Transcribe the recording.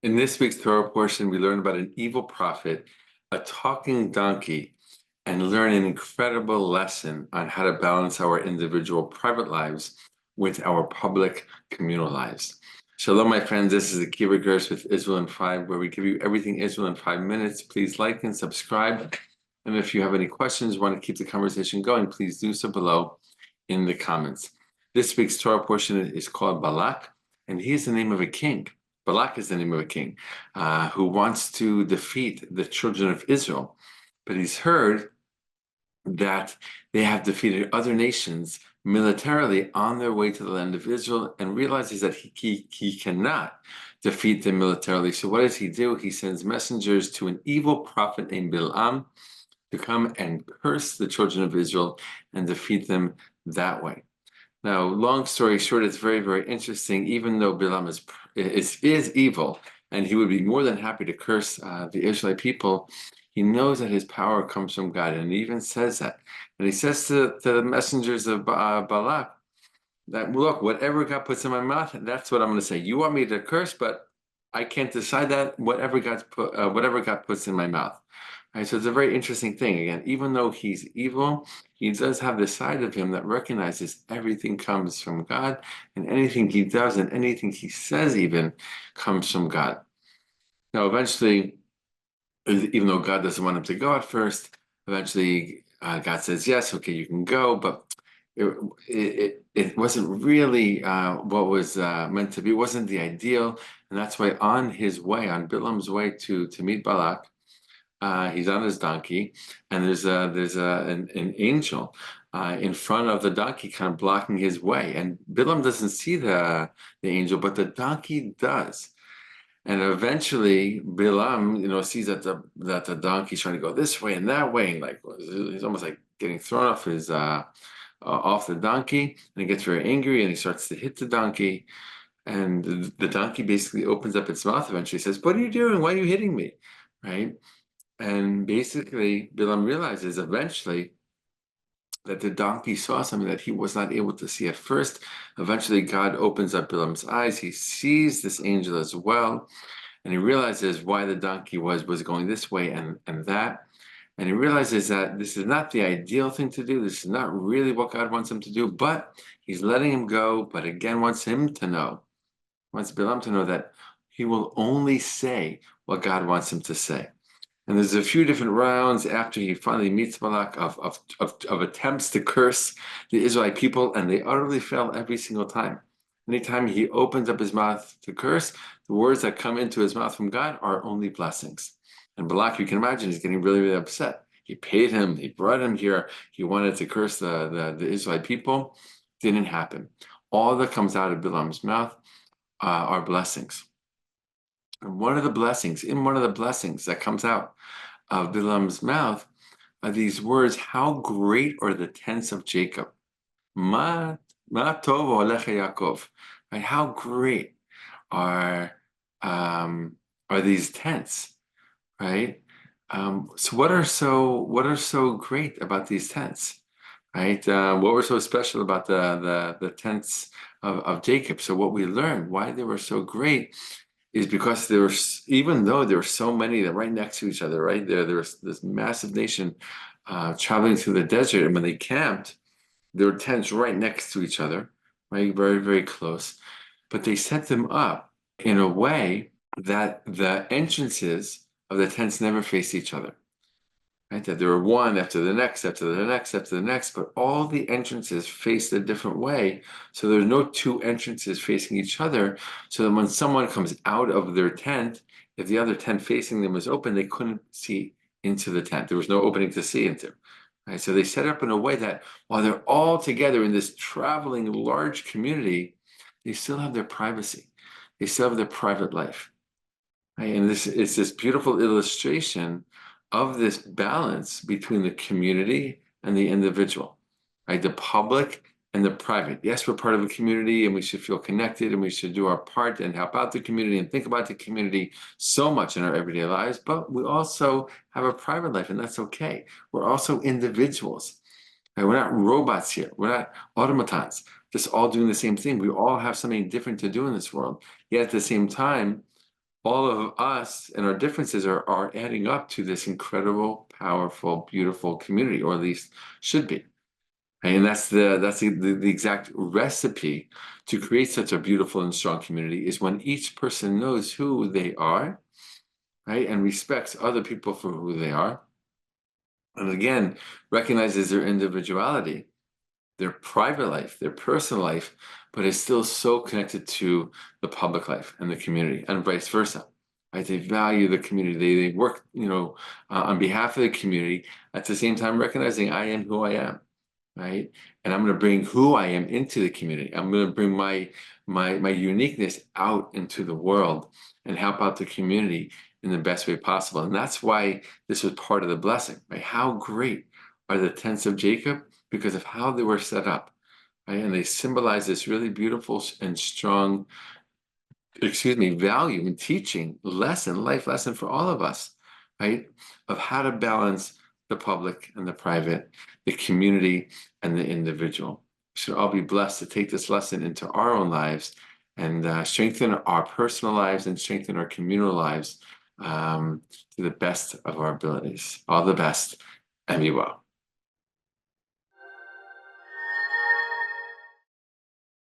In this week's Torah portion, we learn about an evil prophet, a talking donkey, and learn an incredible lesson on how to balance our individual private lives with our public communal lives. Shalom, my friends. This is Akiva Gersh with Israel in 5, where we give you everything Israel in 5 minutes. Please like and subscribe. And if you have any questions, want to keep the conversation going, please do so below in the comments. This week's Torah portion is called Balak, and he is the name of a king. Balak is the name of a king who wants to defeat the children of Israel, but he's heard that they have defeated other nations militarily on their way to the land of Israel, and realizes that he cannot defeat them militarily. So what does he do? He sends messengers to an evil prophet named Balaam to come and curse the children of Israel and defeat them that way. Now, long story short, it's very, very interesting. Even though Balaam is evil, and he would be more than happy to curse the Israelite people, he knows that his power comes from God, and he even says that. And he says to the messengers of Balak that, look, whatever God puts in my mouth, that's what I'm going to say. You want me to curse, but I can't decide that. Whatever God puts in my mouth. Right, so it's a very interesting thing. Again, even though he's evil, he does have this side of him that recognizes everything comes from God, and anything he does and anything he says even comes from God. Now, eventually, even though God doesn't want him to go at first, eventually God says, yes, okay, you can go, but it wasn't really what was meant to be. It wasn't the ideal, and that's why on his way, on Balaam's way to meet Balak, he's on his donkey, and there's an angel in front of the donkey, kind of blocking his way. And Balaam doesn't see the angel, but the donkey does. And eventually, Balaam, sees that the donkey's trying to go this way and that way, and like he's almost like getting thrown off his off the donkey, and he gets very angry, and he starts to hit the donkey. And the donkey basically opens up its mouth eventually, says, "What are you doing? Why are you hitting me?" Right? And basically, Balaam realizes eventually that the donkey saw something that he was not able to see at first. Eventually, God opens up Balaam's eyes. He sees this angel as well, and he realizes why the donkey was going this way and that. And he realizes that this is not the ideal thing to do. This is not really what God wants him to do, but he's letting him go, but again wants Balaam to know that he will only say what God wants him to say. And there's a few different rounds after he finally meets Balak of attempts to curse the Israelite people, and they utterly fail every single time. Anytime he opens up his mouth to curse, the words that come into his mouth from God are only blessings. And Balak, you can imagine, he's getting really, really upset. He paid him, he brought him here, he wanted to curse the Israelite people. Didn't happen. All that comes out of Balaam's mouth are blessings. And one of the blessings that comes out of Balaam's mouth are these words: how great are the tents of Jacob. Ma tov olecha Yaakov. Right? How great are these tents, right? So what are so great about these tents, right? What were so special about the tents of Jacob? So what we learned, why they were so great, is because even though there were so many that right next to each other, right? There was this massive nation traveling through the desert, and when they camped, there were tents right next to each other, right? Very, very close. But they set them up in a way that the entrances of the tents never faced each other. Right? That there were one after the next, after the next, after the next, but all the entrances faced a different way. So there's no two entrances facing each other. So that when someone comes out of their tent, if the other tent facing them was open, they couldn't see into the tent. There was no opening to see into. Right? So they set it up in a way that while they're all together in this traveling large community, they still have their privacy. They still have their private life. Right? And this is this beautiful illustration of this balance between the community and the individual, right? The public and the private. Yes, we're part of a community, and we should feel connected, and we should do our part and help out the community and think about the community so much in our everyday lives, but we also have a private life, and that's okay. We're also individuals. Right? We're not robots here. We're not automatons, just all doing the same thing. We all have something different to do in this world. Yet at the same time, all of us and our differences are adding up to this incredible, powerful, beautiful community, or at least should be. And that's the exact recipe to create such a beautiful and strong community, is when each person knows who they are, right, and respects other people for who they are, and again recognizes their individuality, their private life, their personal life, but is still so connected to the public life and the community, and vice versa. Right? They value the community. They work, on behalf of the community, at the same time recognizing I am who I am, right? And I'm going to bring who I am into the community. I'm going to bring my uniqueness out into the world and help out the community in the best way possible. And that's why this was part of the blessing, right? How great are the tents of Jacob? Because of how they were set up, right? And they symbolize this really beautiful and strong, value and teaching lesson, life lesson for all of us, right? Of how to balance the public and the private, the community and the individual. We should all be blessed to take this lesson into our own lives and strengthen our personal lives and strengthen our communal lives to the best of our abilities. All the best, and be well.